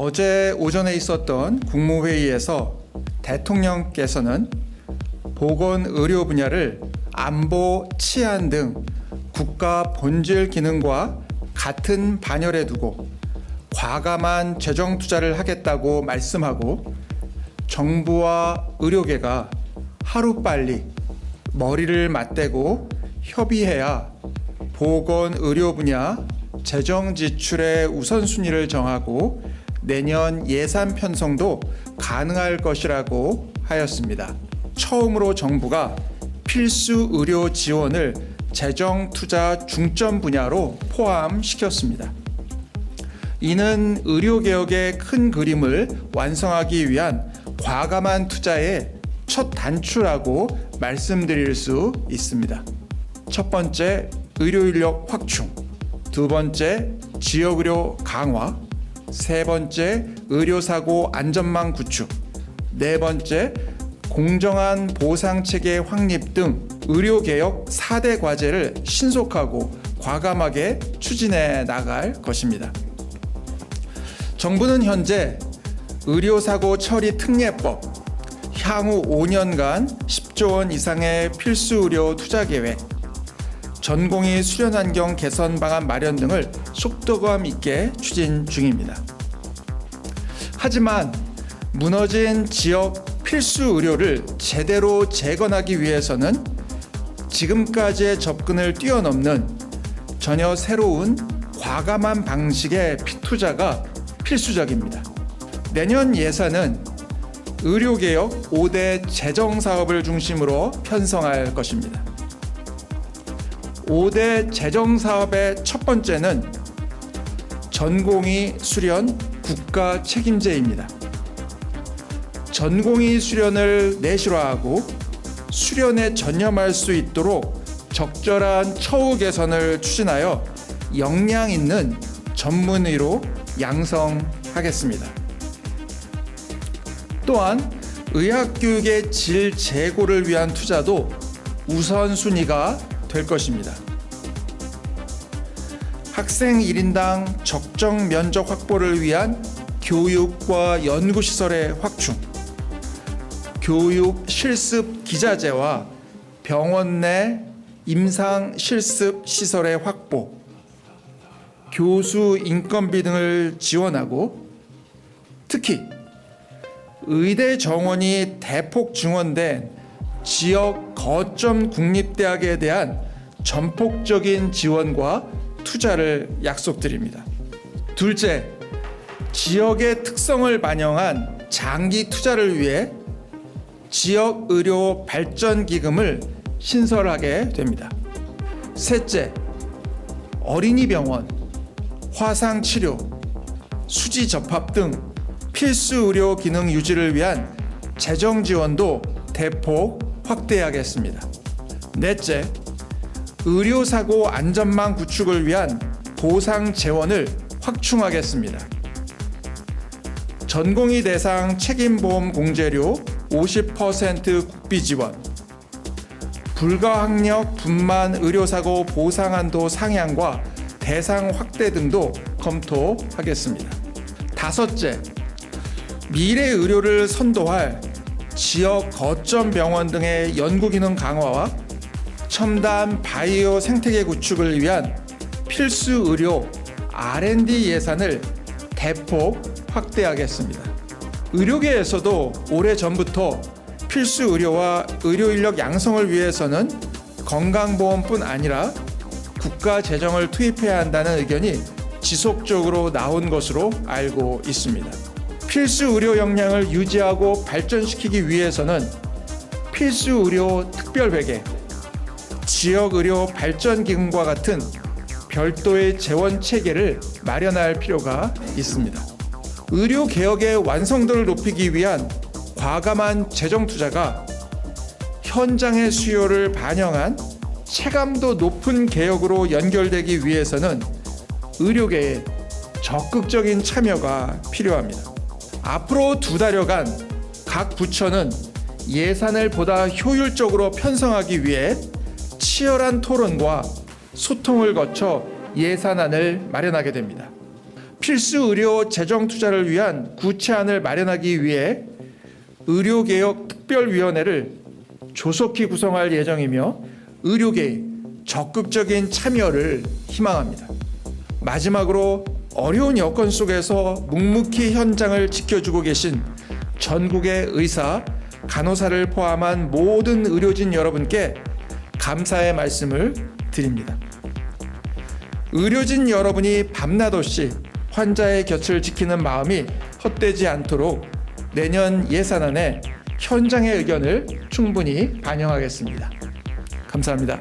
어제 오전에 있었던 국무회의에서 대통령께서는 보건의료 분야를 안보, 치안 등 국가 본질 기능과 같은 반열에 두고 과감한 재정 투자를 하겠다고 말씀하고, 정부와 의료계가 하루빨리 머리를 맞대고 협의해야 보건의료 분야 재정 지출의 우선순위를 정하고 내년 예산 편성도 가능할 것이라고 하였습니다. 처음으로 정부가 필수 의료 지원을 재정 투자 중점 분야로 포함시켰습니다. 이는 의료개혁의 큰 그림을 완성하기 위한 과감한 투자의 첫 단추라고 말씀드릴 수 있습니다. 첫 번째, 의료인력 확충. 두 번째, 지역의료 강화. 세 번째, 의료사고 안전망 구축. 네 번째, 공정한 보상체계 확립 등 의료개혁 4대 과제를 신속하고 과감하게 추진해 나갈 것입니다. 정부는 현재 의료사고 처리 특례법, 향후 5년간 10조 원 이상의 필수 의료 투자 계획, 전공의 수련 환경 개선 방안 마련 등을 속도감 있게 추진 중입니다. 하지만 무너진 지역 필수 의료를 제대로 재건하기 위해서는 지금까지의 접근을 뛰어넘는 전혀 새로운 과감한 방식의 피투자가 필수적입니다. 내년 예산은 의료개혁 5대 재정사업을 중심으로 편성할 것입니다. 5대 재정사업의 첫 번째는 전공의 수련 국가 책임제입니다. 전공의 수련을 내실화하고 수련에 전념할 수 있도록 적절한 처우 개선을 추진하여 역량 있는 전문의로 양성하겠습니다. 또한 의학교육의 질 제고를 위한 투자도 우선순위가 될 것입니다. 학생 1인당 적정 면적 확보를 위한 교육과 연구시설의 확충, 교육 실습 기자재와 병원 내 임상 실습 시설의 확보, 교수 인건비 등을 지원하고, 특히 의대 정원이 대폭 증원된 지역 거점 국립대학에 대한 전폭적인 지원과 투자를 약속드립니다. 둘째, 지역의 특성을 반영한 장기 투자를 위해 지역의료 발전기금을 신설하게 됩니다. 셋째, 어린이병원, 화상치료, 수지접합 등 필수 의료 기능 유지를 위한 재정 지원도 대폭 확대하겠습니다. 넷째, 의료사고 안전망 구축을 위한 보상 재원을 확충하겠습니다. 전공의 대상 책임보험 공제료 50% 국비 지원, 불가항력 분만 의료사고 보상한도 상향과 대상 확대 등도 검토하겠습니다. 다섯째, 미래 의료를 선도할 지역 거점 병원 등의 연구기능 강화와 첨단 바이오 생태계 구축을 위한 필수 의료 R&D 예산을 대폭 확대하겠습니다. 의료계에서도 오래전부터 필수 의료와 의료 인력 양성을 위해서는 건강보험뿐 아니라 국가 재정을 투입해야 한다는 의견이 지속적으로 나온 것으로 알고 있습니다. 필수 의료 역량을 유지하고 발전시키기 위해서는 필수 의료 특별회계, 지역의료 발전기금과 같은 별도의 재원 체계를 마련할 필요가 있습니다. 의료개혁의 완성도를 높이기 위한 과감한 재정 투자가 현장의 수요를 반영한 체감도 높은 개혁으로 연결되기 위해서는 의료계의 적극적인 참여가 필요합니다. 앞으로 2달여간 각 부처는 예산을 보다 효율적으로 편성하기 위해 치열한 토론과 소통을 거쳐 예산안을 마련하게 됩니다. 필수 의료 재정 투자를 위한 구체안을 마련하기 위해 의료개혁 특별위원회를 조속히 구성할 예정이며 의료계의 적극적인 참여를 희망합니다. 마지막으로 어려운 여건 속에서 묵묵히 현장을 지켜주고 계신 전국의 의사, 간호사를 포함한 모든 의료진 여러분께 감사의 말씀을 드립니다. 의료진 여러분이 밤낮 없이 환자의 곁을 지키는 마음이 헛되지 않도록 내년 예산안에 현장의 의견을 충분히 반영하겠습니다. 감사합니다.